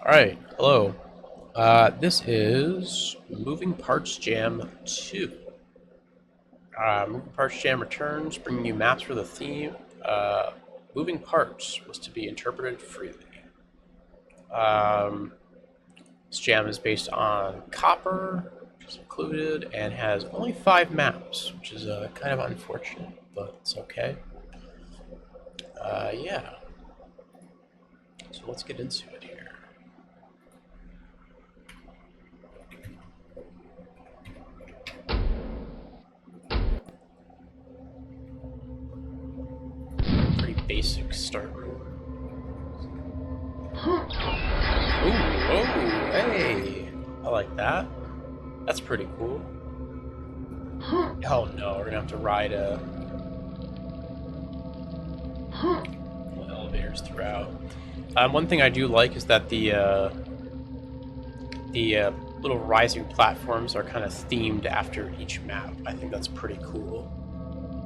Alright, hello. This is Moving Parts Jam 2. Moving Parts Jam returns, bringing you maps for the theme. Moving Parts was to be interpreted freely. This jam is based on Copper, which is included, and has only 5 maps, which is kind of unfortunate, but it's okay. Yeah. So let's get into it here. Basic start room. Ooh, oh, hey! I like that. That's pretty cool. Oh no, we're gonna have to ride elevators throughout. One thing I do like is that the little rising platforms are kind of themed after each map. I think that's pretty cool.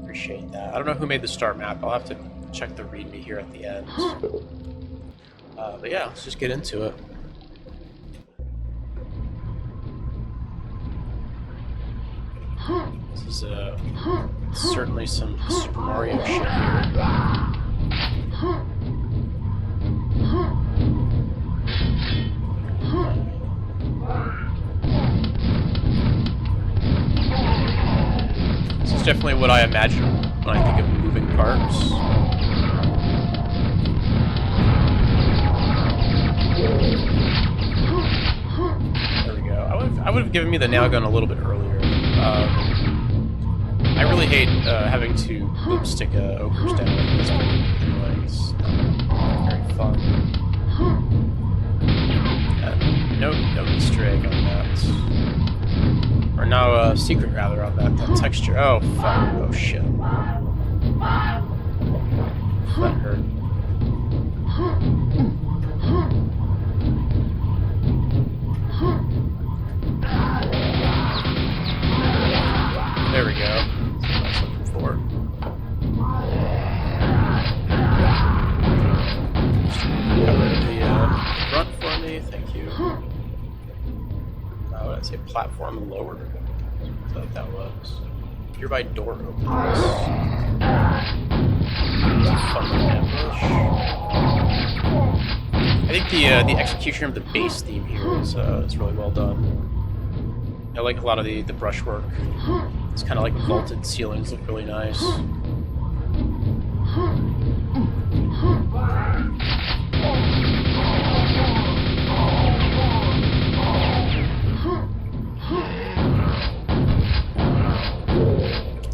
Appreciate that. I don't know who made the start map. I'll have to check the readme here at the end. But yeah, let's just get into it. This is certainly some Super Mario shit here. This is definitely what I imagine when I think of moving parts. There we go. I would have given me the nail gun a little bit earlier. I really hate having to boomstick ogres down. It's pretty annoying. It's not very fun. No Easter egg on that. Or no, secret rather on that texture. Oh fuck! Oh shit! That hurt. There we go. That's what I was looking for. Cover the front for me, thank you. Oh, I'd say platform lower. I thought that was. Nearby door opens. Fun ambush. I think the execution of the base theme here is really well done. I like a lot of the brushwork. It's kind of like vaulted ceilings look really nice.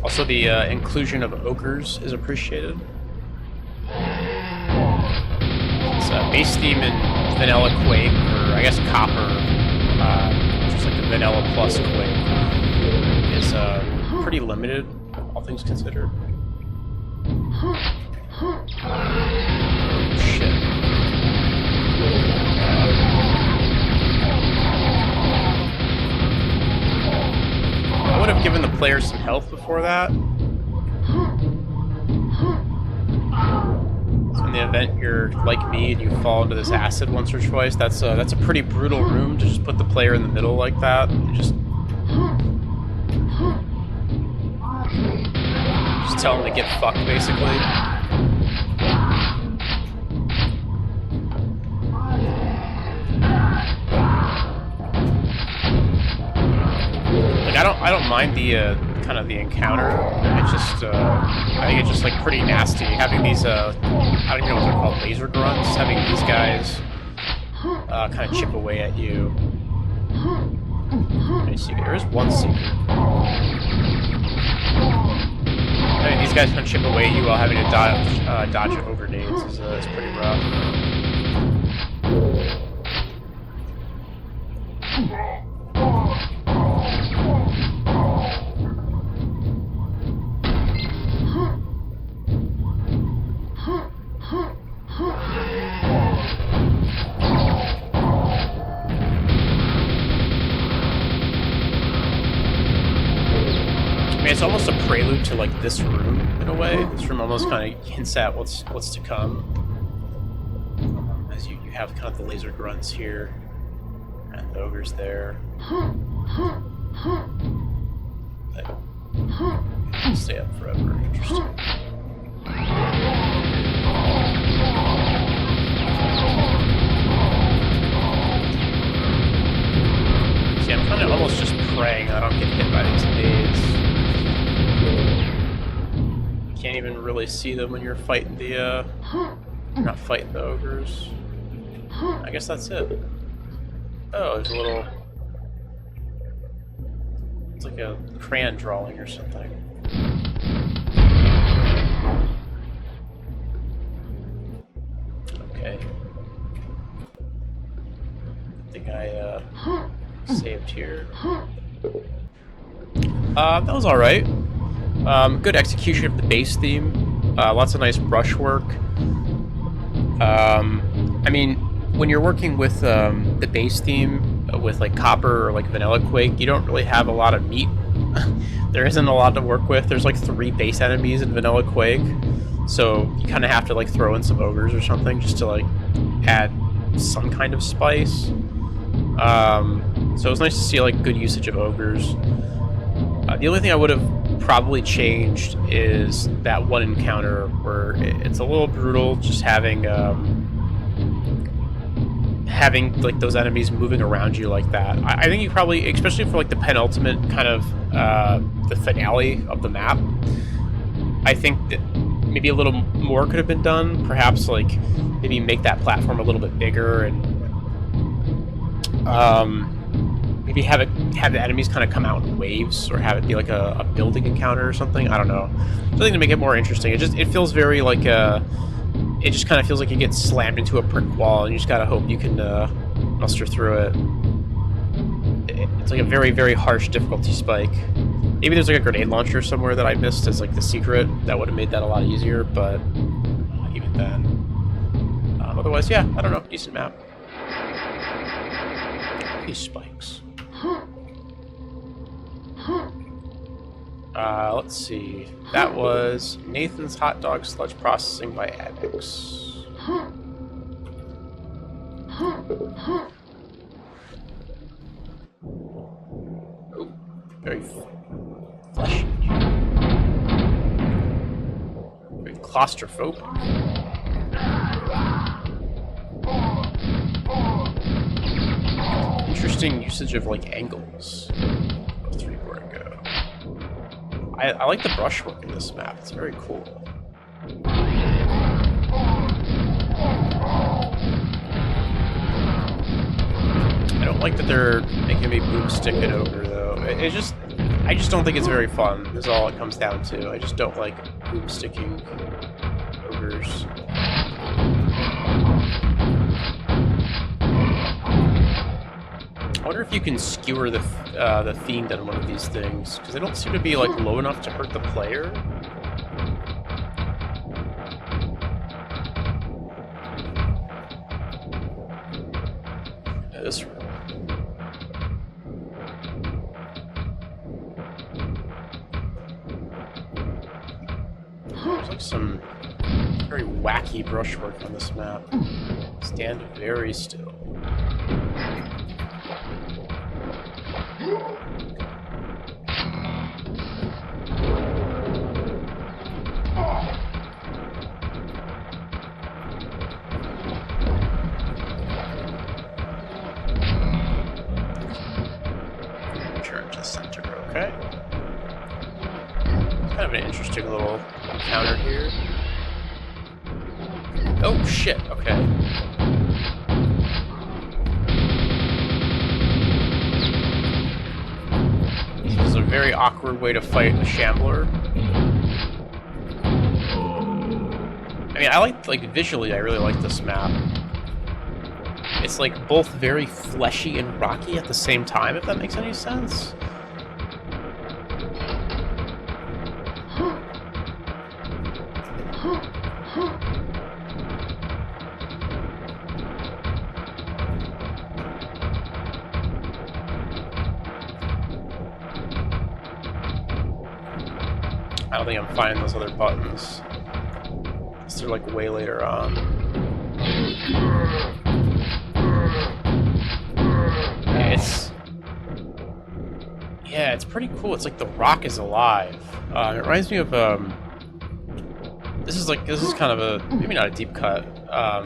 Also, the inclusion of ogres is appreciated. It's base theme in vanilla Quake, or I guess Copper, just like the vanilla plus Quake, is pretty limited, all things considered. Shit. I would have given the player some health before that. So in the event you're like me and you fall into this acid once or twice, that's a pretty brutal room to just put the player in the middle like that. And just tell them to get fucked, basically. I don't mind the kind of the encounter. It's just I think it's just like pretty nasty having these I don't even know what they're called, laser grunts, having these guys kind of chip away at you. There is one secret. I mean, these guys kind of chip away at you while having to dodge ogre nades is pretty rough. It's almost a prelude to like this room in a way. This room almost kind of hints at what's to come. As you have kind of the laser grunts here, and the ogres there. They stay up forever. Interesting. See, I'm kind of almost just praying I don't get hit by these nades. You can't even really see them when you're fighting the, you're not fighting the ogres. I guess that's it. Oh, there's a little... It's like a crayon drawing or something. Okay. I think I, saved here. That was alright. Good execution of the bass theme. Lots of nice brushwork. I mean, when you're working with the bass theme with like Copper or like Vanilla Quake, you don't really have a lot of meat. There isn't a lot to work with. There's like 3 bass enemies in Vanilla Quake, so you kind of have to like throw in some ogres or something just to like add some kind of spice. So it was nice to see like good usage of ogres. The only thing I would have probably changed is that one encounter where it's a little brutal, just having like those enemies moving around you like that. I think you probably, especially for like the penultimate kind of the finale of the map, I think that maybe a little more could have been done. Perhaps like maybe make that platform a little bit bigger and maybe have the enemies kind of come out in waves, or have it be like a building encounter or something. I don't know. Something to make it more interesting. It feels very like it just kind of feels like you get slammed into a brick wall and you just gotta hope you can muster through it. It's like a very, very harsh difficulty spike. Maybe there's like a grenade launcher somewhere that I missed as like the secret that would have made that a lot easier, but even then. Otherwise, yeah, I don't know. Decent map. These spikes. Let's see. That was Nathan's Hot Dog Sludge Processing by Addix. Oh, very fleshy. Very claustrophobic. Interesting usage of like angles. 3-word go. I like the brushwork in this map. It's very cool. I don't like that they're making me boomstick an ogre though. I just don't think it's very fun. Is all it comes down to. I just don't like boomsticking ogres. I wonder if you can skewer the fiend on one of these things, because they don't seem to be like low enough to hurt the player. Yeah, this room. There's like some very wacky brushwork on this map. Stand very still. Return to center, okay. Kind of an interesting little encounter here. Oh shit, okay. This is a very awkward way to fight a shambler. I mean, I like visually, I really like this map. It's like both very fleshy and rocky at the same time, if that makes any sense. I don't think I'm finding those other buttons. They're like way later on. it's pretty cool. It's like the rock is alive. It reminds me of this is kind of a maybe not a deep cut,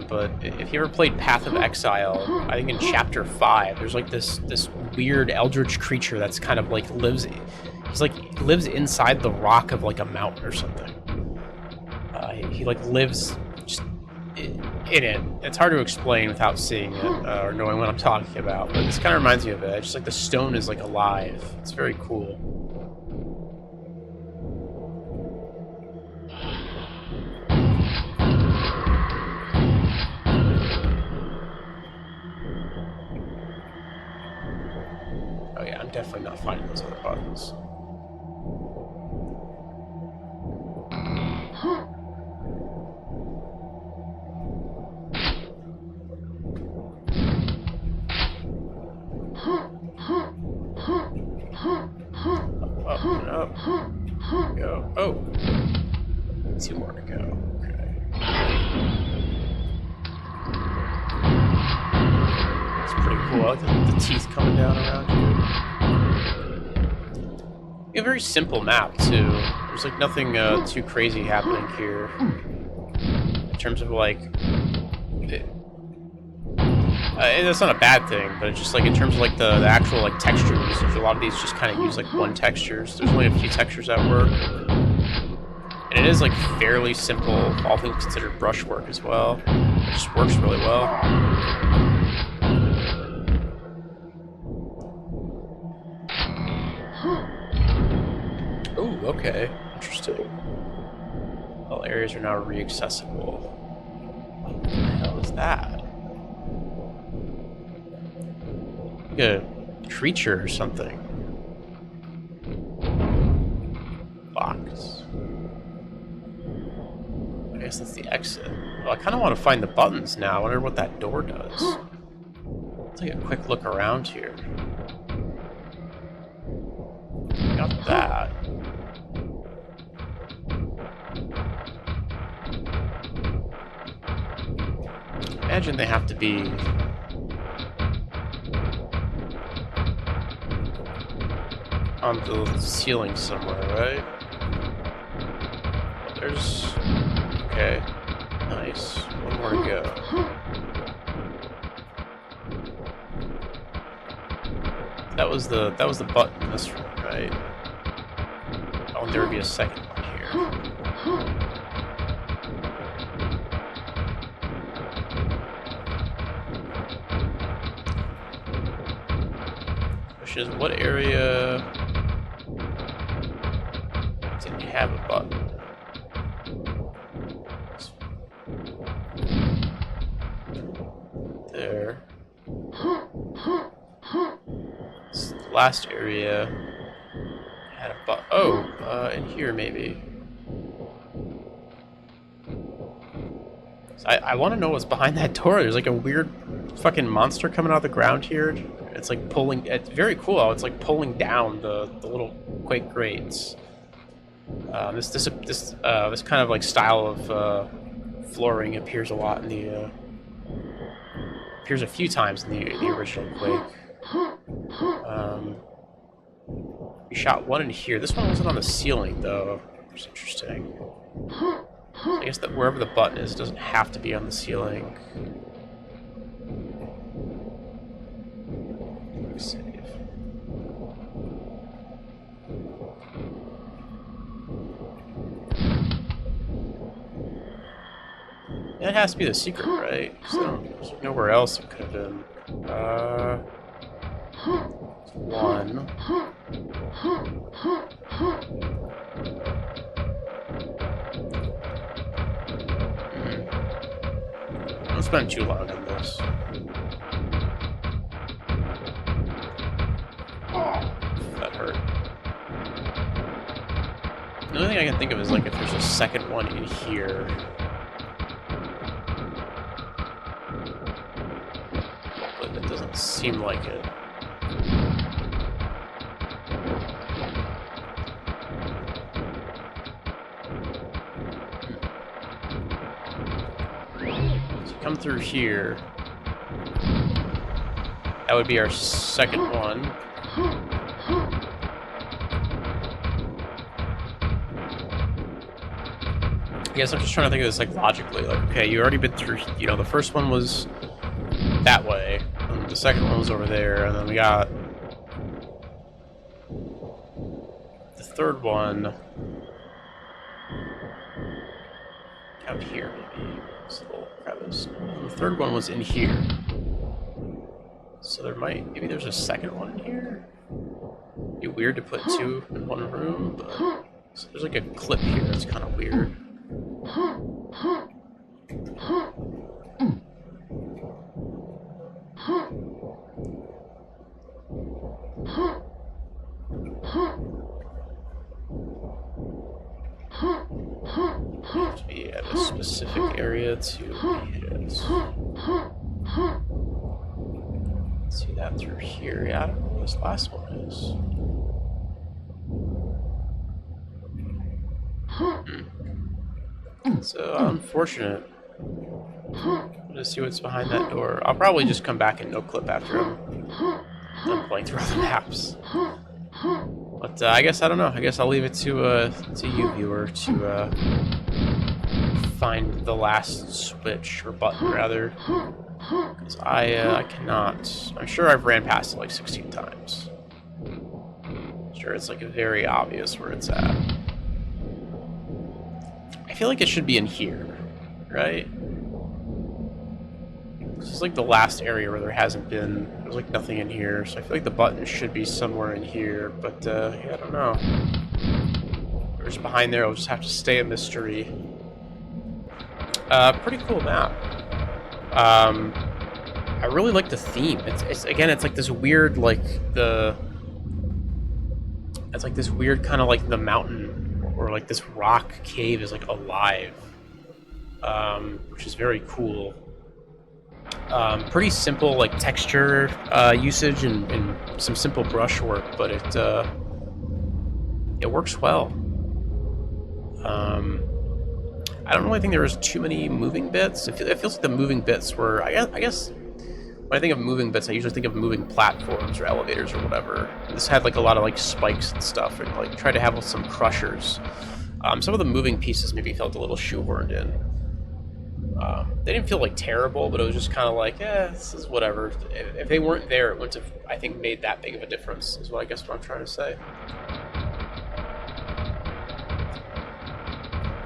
but if you ever played Path of Exile, I think in Chapter 5, there's like this weird eldritch creature that's kind of like lives inside the rock of like a mountain or something. He like lives just in it. It's hard to explain without seeing it or knowing what I'm talking about, but this kind of reminds me of it. It's just like the stone is like alive. It's very cool. Oh yeah, I'm definitely not finding those other buttons. Up and up. Go. Oh. 2 more to go. Okay. It's pretty cool. I like the teeth coming down around here. A very simple map, too. There's like nothing too crazy happening here. In terms of like... that's not a bad thing, but it's just like in terms of like the actual like texture usage, a lot of these just kind of use like one textures. There's only a few textures that work, and it is like fairly simple, all things considered, brushwork as well. It just works really well. Ooh, okay, interesting. All areas are now re-accessible. What the hell is that? Like a creature or something. Box. I guess that's the exit. Well, I kind of want to find the buttons now. I wonder what that door does. Let's take a quick look around here. Got that. Imagine they have to be... on the ceiling somewhere, right? There's... okay. Nice. One more to go. That was the button in this room, right? Oh, and there would be a second one here. Question is, what area didn't have a button? There. This last area had a button. Oh, in here maybe. So I want to know what's behind that door. There's like a weird fucking monster coming out of the ground here. It's like pulling. It's very cool how it's like pulling down the little Quake grates. This kind of like style of flooring appears a lot in the appears a few times in the original Quake. We shot one in here. This one wasn't on the ceiling though. It's interesting. So I guess that wherever the button is, it doesn't have to be on the ceiling. Save. That has to be the secret, right? So there's nowhere else it could have been. One. Don't spend too long on this. That hurt. The only thing I can think of is like if there's a second one in here. But it doesn't seem like it. So come through here. That would be our second one. guess I'm just trying to think of this like logically. Like, okay, you already been through. You know, the first one was that way, and the second one was over there, and then we got the third one out here, maybe. It's a little crevice. And the third one was in here. So there maybe there's a second one in here? It'd be weird to put two in one room, but so there's like a clip here that's kind of weird. To be at a specific area to hit. See that through here. Yeah, I don't know what this last one is. So unfortunate. Let's see what's behind that door. I'll probably just come back and no clip after I'm done playing through all the maps. But I guess I don't know. I guess I'll leave it to you, viewer, to find the last switch or button rather. Because I cannot. I'm sure I've ran past it like 16 times. I'm sure it's like very obvious where it's at. I feel like it should be in here, right? This is like the last area where there's like nothing in here, so I feel like the button should be somewhere in here, but yeah, I don't know. Or just behind there, I'll just have to stay a mystery. Pretty cool map. I really like the theme. It's again, it's like this weird, it's like this weird kind of like the mountain or like this rock cave is like alive, which is very cool. Pretty simple like texture usage and some simple brush work, but it works well. I don't really think there was too many moving bits. It feels like the moving bits were, I guess when I think of moving bits, I usually think of moving platforms or elevators or whatever. This had like a lot of like spikes and stuff, and like tried to have some crushers. Some of the moving pieces maybe felt a little shoehorned in. They didn't feel like terrible, but it was just kind of like, this is whatever. If they weren't there, it wouldn't have, I think, made that big of a difference, is what I'm trying to say.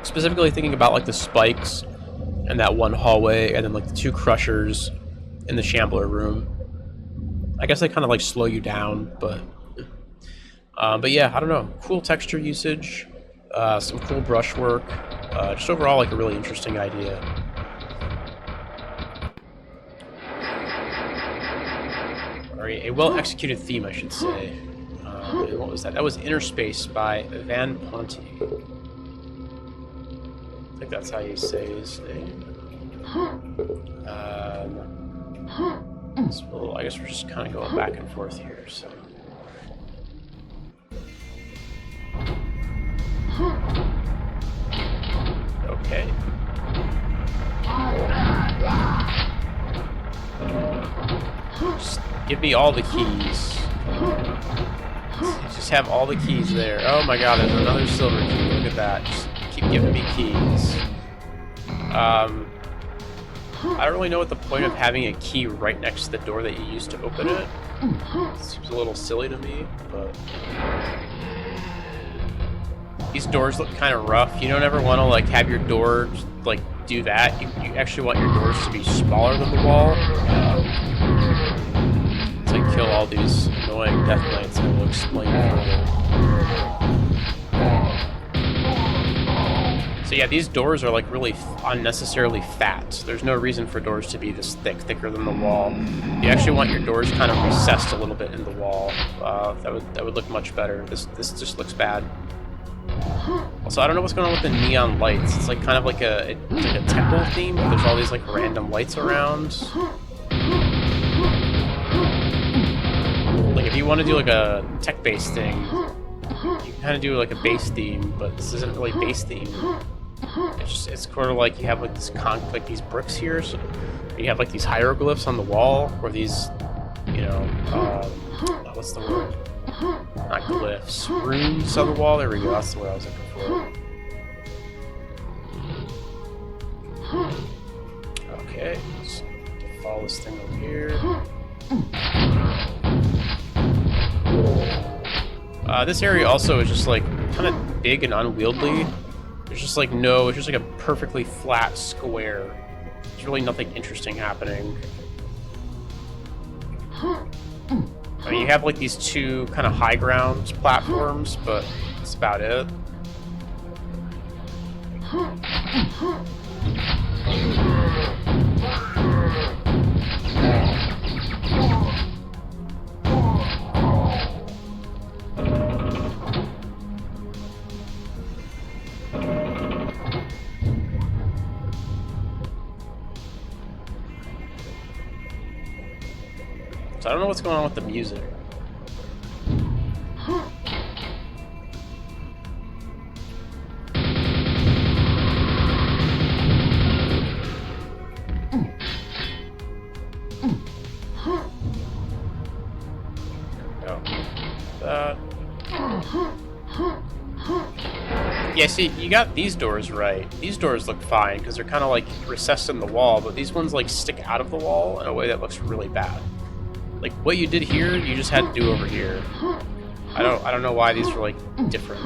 Specifically thinking about like the spikes and that one hallway, and then like the two crushers in the Shambler room. I guess they kind of like slow you down, but yeah, I don't know. Cool texture usage, some cool brush work, just overall like a really interesting idea. Or a well-executed theme, I should say. What was that? That was Inner Space by Van Ponte. I think that's how you say his name. So I guess we're just kind of going back and forth here, so. Okay. Just give me all the keys. Just have all the keys there. Oh my god, there's another silver key. Look at that. Just keep giving me keys. I don't really know what the point of having a key right next to the door that you used to open it. It seems a little silly to me, but these doors look kind of rough. You don't ever want to like have your door like do that. You actually want your doors to be smaller than the wall. To kill all these annoying death knights, and we'll explain further. So yeah, these doors are like really unnecessarily fat. There's no reason for doors to be this thicker than the wall. You actually want your doors kind of recessed a little bit in the wall. That would look much better. This just looks bad. Also, I don't know what's going on with the neon lights. It's like kind of like a temple theme, but there's all these like random lights around. Like if you want to do like a tech-based thing, you can kind of do like a base theme, but this isn't really base theme. It's sort of like you have like like these bricks here, so you have like these hieroglyphs on the wall, or these, you know, what's the word? Not glyphs, runes on the wall. There we go. That's the word I was looking Okay, let's follow this thing over here. This area also is just like kind of big and unwieldy. There's just like it's just like a perfectly flat square. There's really nothing interesting happening. I mean, you have like these two kind of high ground platforms, but that's about it. So I don't know what's going on with the music. Yeah, see, you got these doors right. These doors look fine because they're kind of like recessed in the wall, but these ones like stick out of the wall in a way that looks really bad. Like what you did here, you just had to do over here. I don't know why these were like different.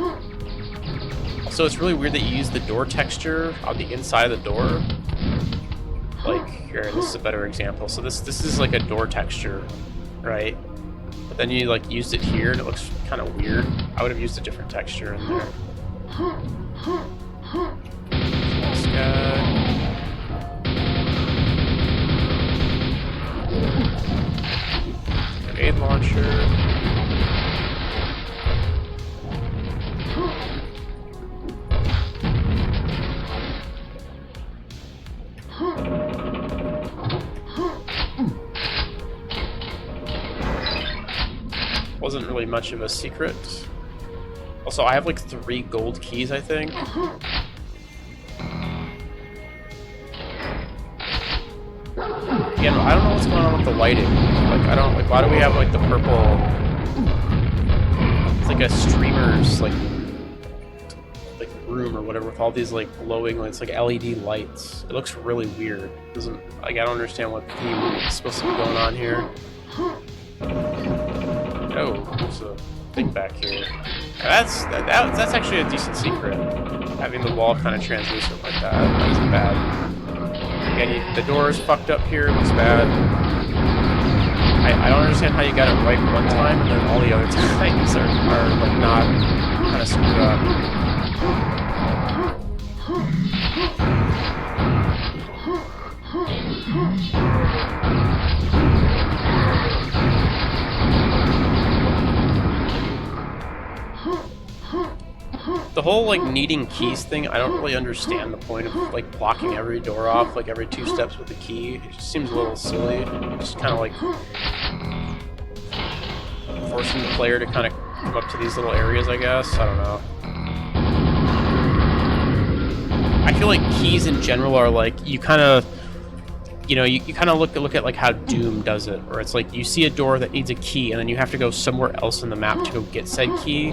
Also, it's really weird that you use the door texture on the inside of the door. Like here, this is a better example. So this is like a door texture, right? But then you like used it here and it looks kind of weird. I would have used a different texture in there. This guy. Grenade launcher. Wasn't really much of a secret. Also, I have like 3 gold keys, I think. Again, I don't know what's going on with the lighting. Like, why do we have like the purple? It's like a streamers like room or whatever with all these like glowing lights, like LED lights. It looks really weird. Doesn't like I don't understand what theme is supposed to be going on here. Oh, there's a thing back here. That's actually a decent secret. Having the wall kind of translucent like that. That isn't bad. Again, the door is fucked up here. It looks bad. I don't understand how you got it right one time and then all the other times are like not kind of screwed up. The whole like needing keys thing, I don't really understand the point of like blocking every door off like every 2 steps with a key. It just seems a little silly. Just kind of like forcing the player to kind of come up to these little areas, I guess. I don't know. I feel like keys in general are like you kind of, you know, you kind of look at like how Doom does it, where it's like you see a door that needs a key and then you have to go somewhere else in the map to go get said key.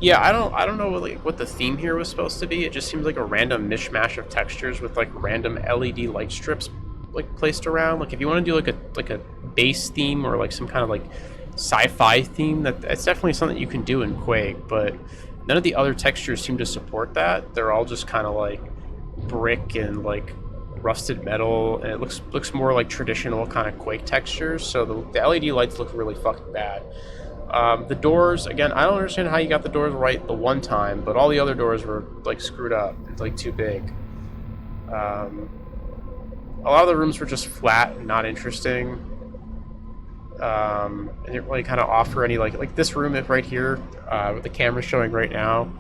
Yeah, I don't know what the theme here was supposed to be. It just seems like a random mishmash of textures with like random LED light strips like placed around. Like if you want to do like a base theme or like some kind of like sci-fi theme, that's definitely something you can do in Quake, but none of the other textures seem to support that. They're all just kind of like brick and like rusted metal, and it looks more like traditional kind of Quake textures. So the LED lights look really fucking bad. The doors, again, I don't understand how you got the doors right the one time, but all the other doors were like screwed up. It's like too big. A lot of the rooms were just flat and not interesting. And didn't really kind of offer any like this room right here, with the camera showing right now,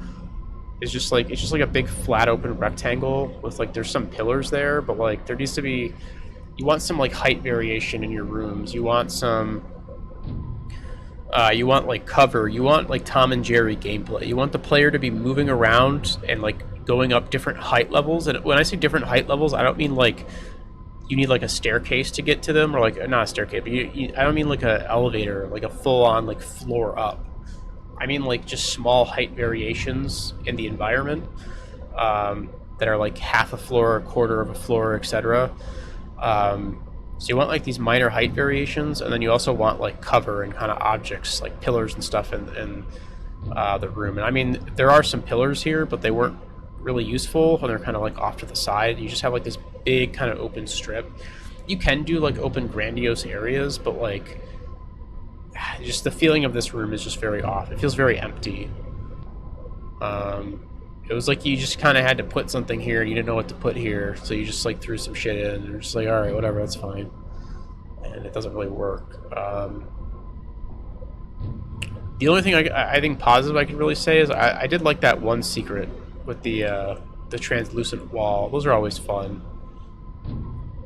is just like it's a big flat open rectangle with like there's some pillars there, but like there needs to be, you want some like height variation in your rooms. You want some You want like cover. You want like Tom and Jerry gameplay. You want the player to be moving around and like going up different height levels. And when I say different height levels, I don't mean like you need like a staircase to get to them, or like not a staircase, but I don't mean like an elevator, like a full-on like floor up. I mean like just small height variations in the environment that are like half a floor, a quarter of a floor, etc. So you want like these minor height variations, and then you also want like cover and kind of objects like pillars and stuff in the room. And I mean, there are some pillars here, but they weren't really useful, and they're kind of like off to the side. You just have like this big kind of open strip. You can do like open grandiose areas, but like just the feeling of this room is just very off. It feels very empty. It was like you just kind of had to put something here and you didn't know what to put here, so you just like threw some shit in and you're just like, alright, whatever, that's fine. And it doesn't really work. The only thing I think positive I can really say is I did like that one secret with the translucent wall. Those are always fun.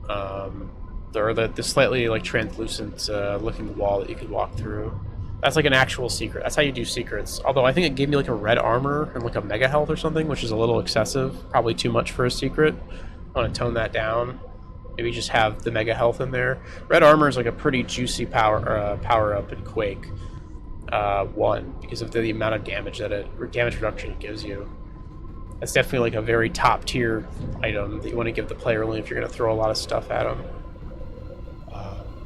Or the slightly like translucent looking wall that you could walk through. That's like an actual secret. That's how you do secrets. Although I think it gave me like a red armor and like a mega health or something, which is a little excessive. Probably too much for a secret. I want to tone that down. Maybe just have the mega health in there. Red armor is like a pretty juicy power up in Quake 1 because of the amount of damage damage reduction it gives you. That's definitely like a very top tier item that you want to give the player only if you're going to throw a lot of stuff at them.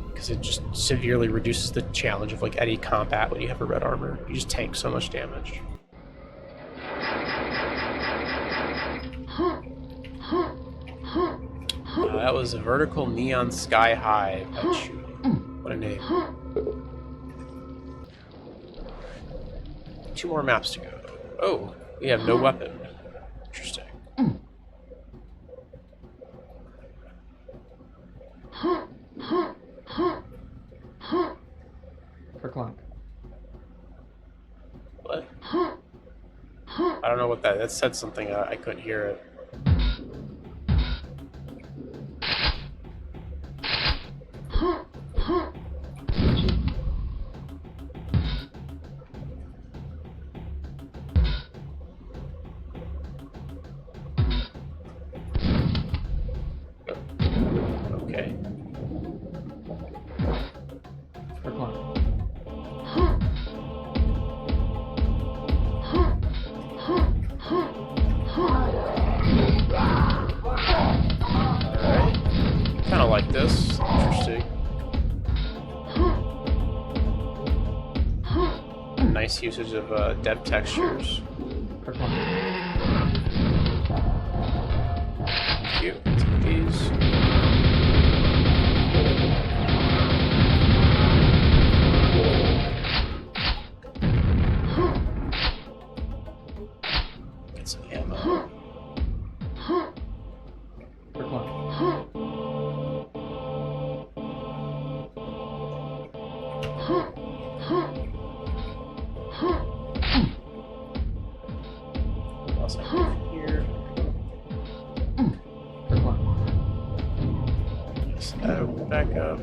Because it just severely reduces the challenge of like any combat when you have a red armor. You just tank so much damage. That was a vertical neon sky high pet shooting. What a name. 2 more maps to go. Oh, we have no weapon. Interesting. For clock. What? I don't know what that said something, I couldn't hear it. Okay. For clock. Alright. Kinda like this. Interesting. Nice usage of depth textures. For clock. Cute. Let's get these. Get some ammo. For clock. What else I have here? For clock. Just back up.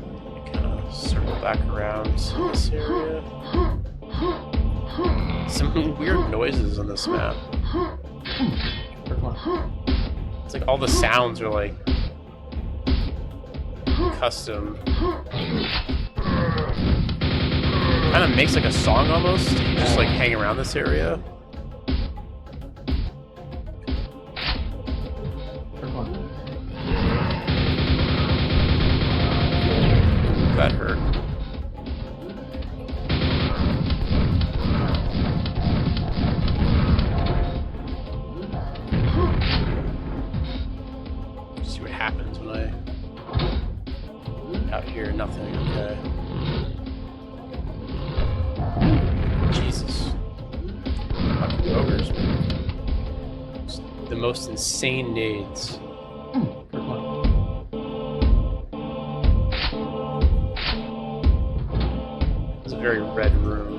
Kind of circle back around this area. Some weird noises on this map. For clock. It's like all the sounds are like custom. Kind of makes like a song almost. You just like hang around this area. For clock. That hurt. See what happens when I out here. Nothing. Okay. Jesus. Fucking ogres, man. Just the most insane nades. For clock. It's a very red room.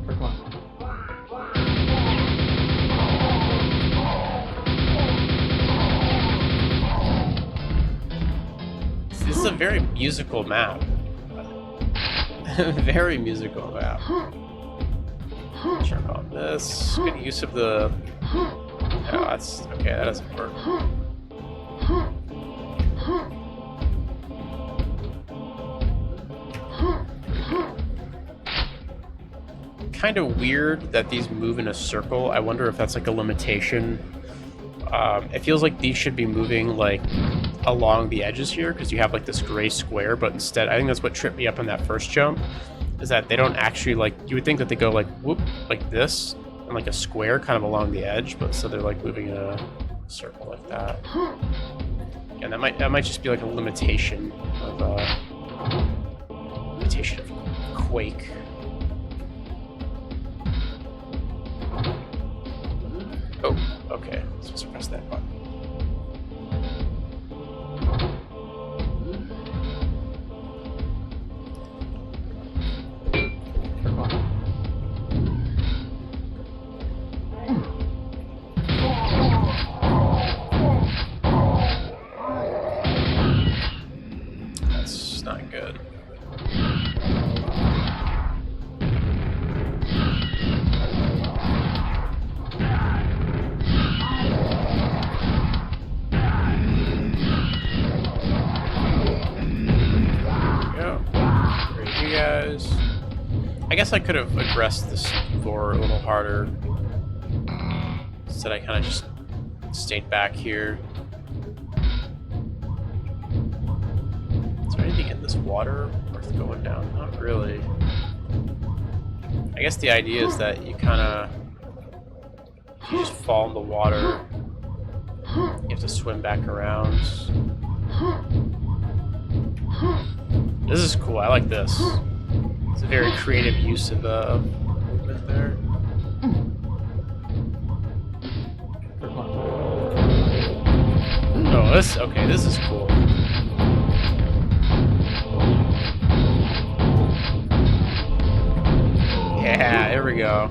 For clock. This is a very musical map. Very musical map. Jump on this. Good use of the... Oh, that's... Okay, that doesn't work. Kind of weird that these move in a circle. I wonder if that's like a limitation. It feels like these should be moving like along the edges here because you have like this gray square, but instead I think that's what tripped me up on that first jump, is that they don't actually, like, you would think that they go like whoop like this and like a square kind of along the edge, but so they're like moving in a circle like that. And that might just be like a limitation of Quake. Oh, okay. Let's just press that button. That's not good. I guess I could have addressed this floor a little harder. Instead, I kind of just stayed back here. Is there anything in this water worth going down? Not really. I guess the idea is that you kind of... You just fall in the water. You have to swim back around. This is cool. I like this. It's a very creative use of movement there. Oh, this is cool. Yeah, there we go.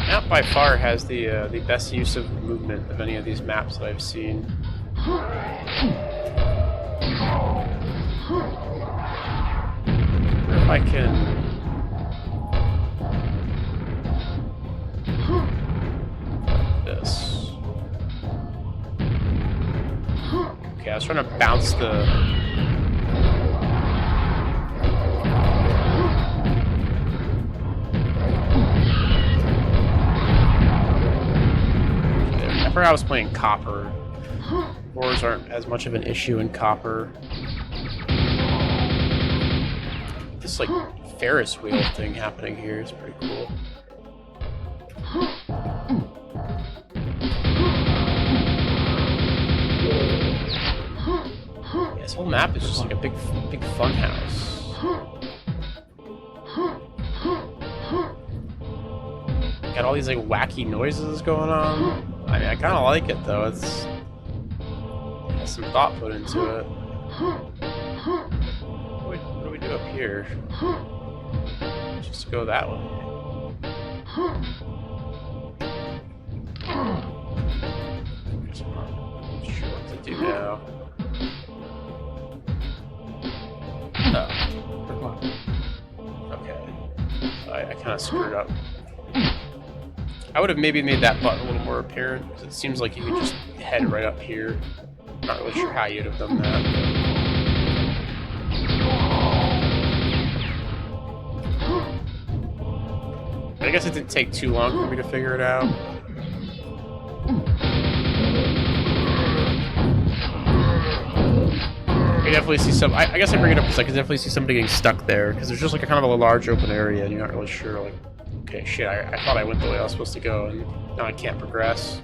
Map by far has the best use of movement of any of these maps that I've seen. I wonder if I can... this. Okay, I was trying to bounce the... I forgot I was playing Copper. Wars aren't as much of an issue in Copper. This like Ferris wheel thing happening here is pretty cool. Yeah, this whole map is just like a big fun house. Got all these like wacky noises going on. I mean, I kind of like it though. It has some thought put into it. What do we do up here? Just go that way. I'm not sure what to do now. Oh. Okay. I kind of screwed up. I would have maybe made that button a little more apparent, because it seems like you could just head right up here. Not really sure how you'd have done that. But I guess it didn't take too long for me to figure it out. I definitely see some... I guess I bring it up because I can definitely see somebody getting stuck there, because there's just like a kind of a large open area and you're not really sure, like... Okay, shit, I thought I went the way I was supposed to go, and now I can't progress.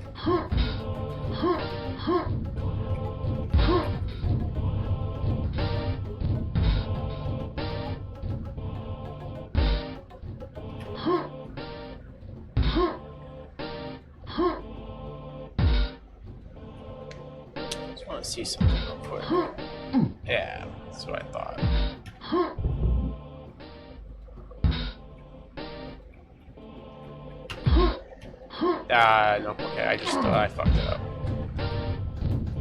Just want to see something real quick. Yeah, that's what I thought. No, okay, I fucked it up.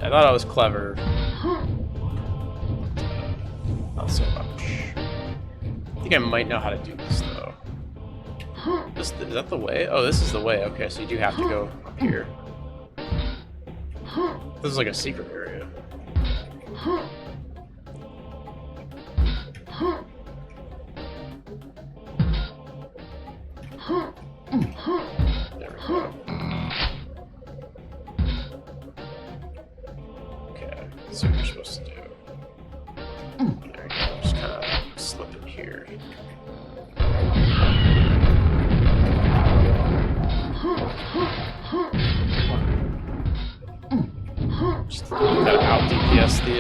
I thought I was clever. Not so much. I think I might know how to do this, though. Is that the way? Oh, this is the way. Okay, so you do have to go up here. This is like a secret area. There we go. Okay, that's what you're supposed to do. There you go, just kind of slip it here. Just kind of out DPS the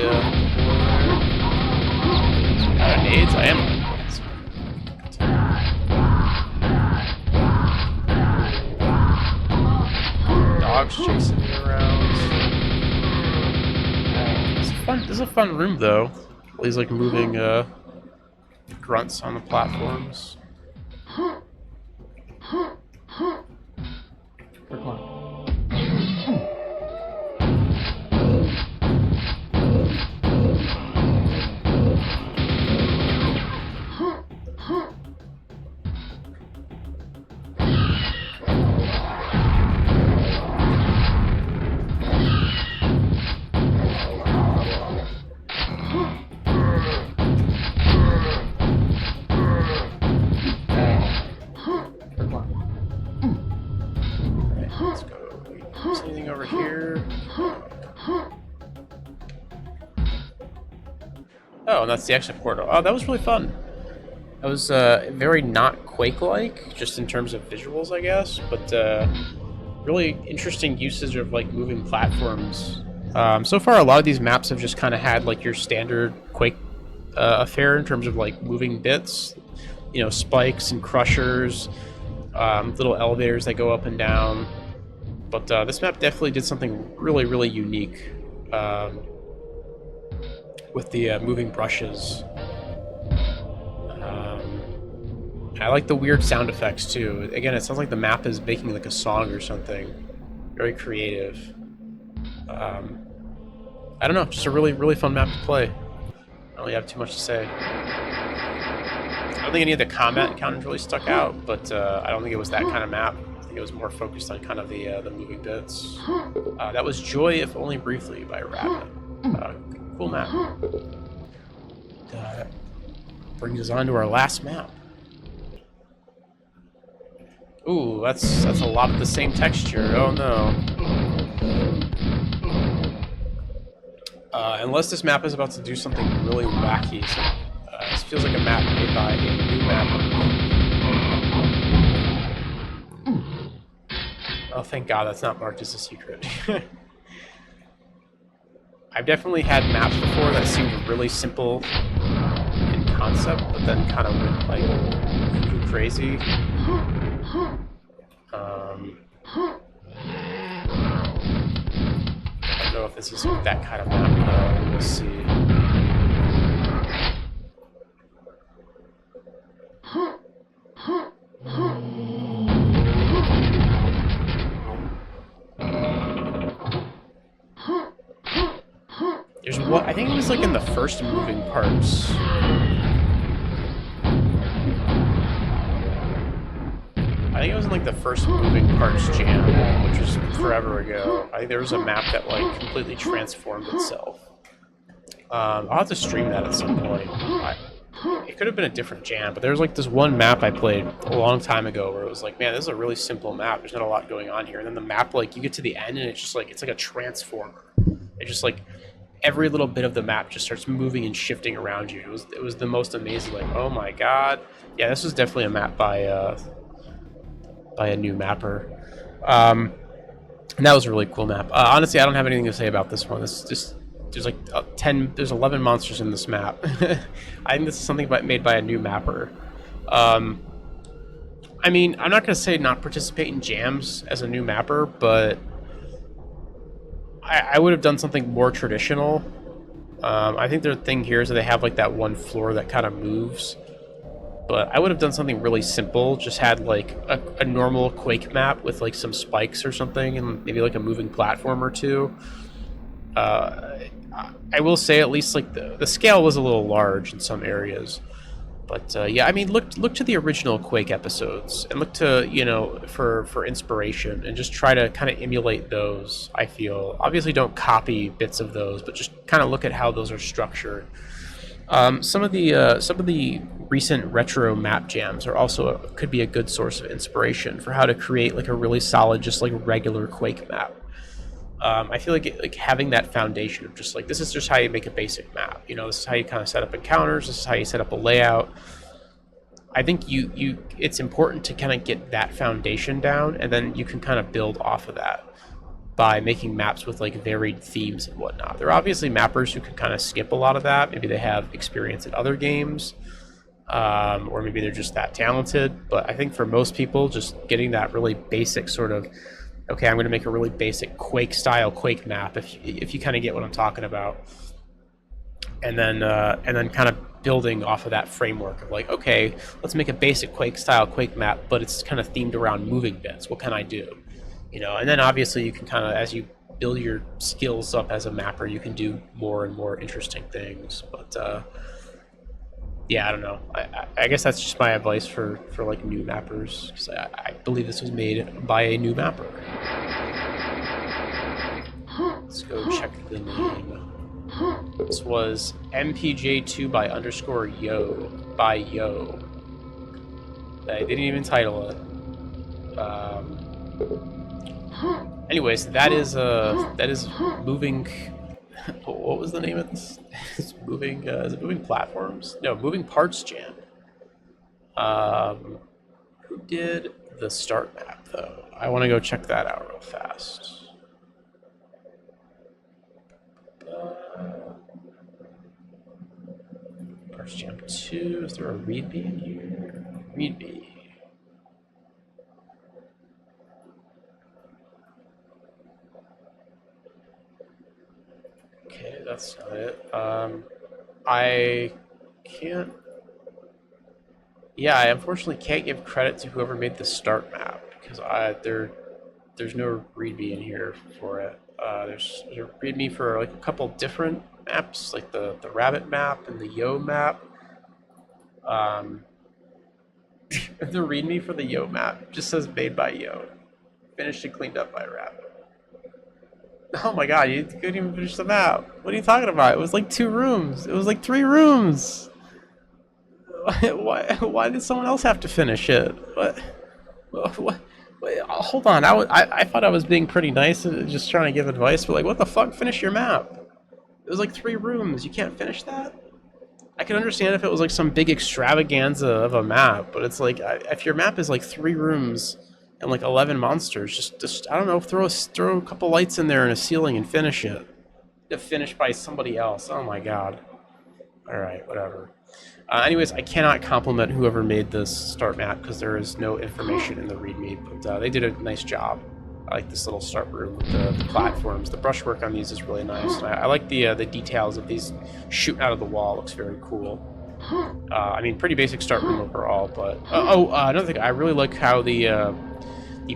out of nades. I am out of nades. Dogs chasing me around. This is a fun room though. All these like moving grunts on the platforms. First one. Let's go. Is anything over here? Oh, and that's the exit portal. Oh, that was really fun. That was very not Quake-like, just in terms of visuals, I guess, but really interesting usage of like moving platforms. So far, a lot of these maps have just kind of had like your standard Quake affair in terms of like moving bits, you know, spikes and crushers, little elevators that go up and down. But this map definitely did something really, really unique with the moving brushes. I like the weird sound effects too. Again, it sounds like the map is making like a song or something. Very creative. I don't know, just a really, really fun map to play. I don't really have too much to say. I don't think any of the combat encounters really stuck out, but I don't think it was that kind of map. I think it was more focused on kind of the moving bits. That was Joy, If Only Briefly by Rabbit. Cool map. Brings us on to our last map. Ooh, that's a lot of the same texture. Oh no. Unless this map is about to do something really wacky, so, this feels like a map made by a new mapper. Oh, thank God that's not marked as a secret. I've definitely had maps before that seemed really simple in concept, but then kind of went like crazy. I don't know if this is that kind of map, though. We'll see. There's what I think it was like in the first moving parts. I think it was in like the first moving parts jam, which was forever ago. I think there was a map that like completely transformed itself. I'll have to stream that at some point. It could have been a different jam, but there was like this one map I played a long time ago where it was like, man, this is a really simple map. There's not a lot going on here. And then the map, like, you get to the end and it's just like, it's like a transformer. It's just like every little bit of the map just starts moving and shifting around you. It was the most amazing, like, oh my God. Yeah, this was definitely a map by a new mapper. And that was a really cool map. Honestly, I don't have anything to say about this one. It's just, there's like 11 monsters in this map. I think this is something made by a new mapper. I mean, I'm not going to say not participate in jams as a new mapper, but I would have done something more traditional. I think their thing here is that they have like that one floor that kind of moves. But I would have done something really simple. Just had like a normal Quake map with like some spikes or something, and maybe like a moving platform or two. Uh, I will say at least like the scale was a little large in some areas. But yeah, I mean, look to the original Quake episodes and look to for inspiration and just try to kind of emulate those. I feel obviously don't copy bits of those, but just kind of look at how those are structured. Some of the recent retro map jams are also could be a good source of inspiration for how to create like a really solid, just like regular Quake map. I feel like having that foundation of just like this is just how you make a basic map. This is how you kind of set up encounters. This is how you set up a layout. I think it's important to kind of get that foundation down, and then you can kind of build off of that by making maps with like varied themes and whatnot. There are obviously mappers who can kind of skip a lot of that. Maybe they have experience in other games, or maybe they're just that talented. But I think for most people, just getting that really basic sort of okay, I'm going to make a really basic Quake style Quake map if you kind of get what I'm talking about, and then kind of building off of that framework of like, okay, let's make a basic Quake style Quake map, but it's kind of themed around moving bits. What can I do? And then obviously you can kind of, as you build your skills up as a mapper, you can do more and more interesting things. But yeah, I don't know. I guess that's just my advice for like new mappers, because I believe this was made by a new mapper. Let's go check the name. This was MPJ2 by Yo. They didn't even title it. Anyways, that is moving. What was the name of this? It's moving. Is it moving platforms? No, moving parts jam. Who did the start map though? I want to go check that out real fast. Parts jam 2. Is there a readme in here? Readme. Okay, that's not it. I can't. Yeah, I unfortunately can't give credit to whoever made the start map because there's no readme in here for it. There's a readme for like a couple different maps, like the rabbit map and the yo map. The readme for the yo map just says made by yo, finished and cleaned up by rabbit. Oh my god, you couldn't even finish the map. What are you talking about? It was like 2 rooms. It was like 3 rooms. Why did someone else have to finish it? What? Wait, hold on. I thought I was being pretty nice and just trying to give advice, but like, what the fuck? Finish your map. It was like 3 rooms. You can't finish that? I can understand if it was like some big extravaganza of a map, but it's like, if your map is like 3 rooms and like 11 monsters, just I don't know, throw a couple lights in there and a ceiling and finish it. Finished by somebody else. Oh my god. Alright, whatever. Anyways, I cannot compliment whoever made this start map because there is no information in the readme, but they did a nice job. I like this little start room with the platforms. The brushwork on these is really nice. And I like the details of these shooting out of the wall. Looks very cool. I mean, pretty basic start room overall, but another thing, I really like how the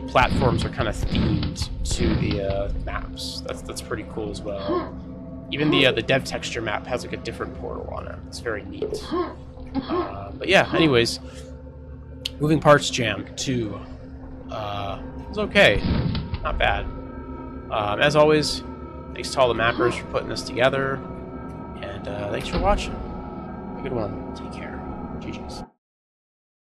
platforms are kind of themed to the maps. That's pretty cool as well. Even the dev texture map has like a different portal on it. It's very neat. But yeah, anyways, moving parts jam 2 was okay, not bad. As always, thanks to all the mappers for putting this together, and thanks for watching. Have a good one. Take care. GG's.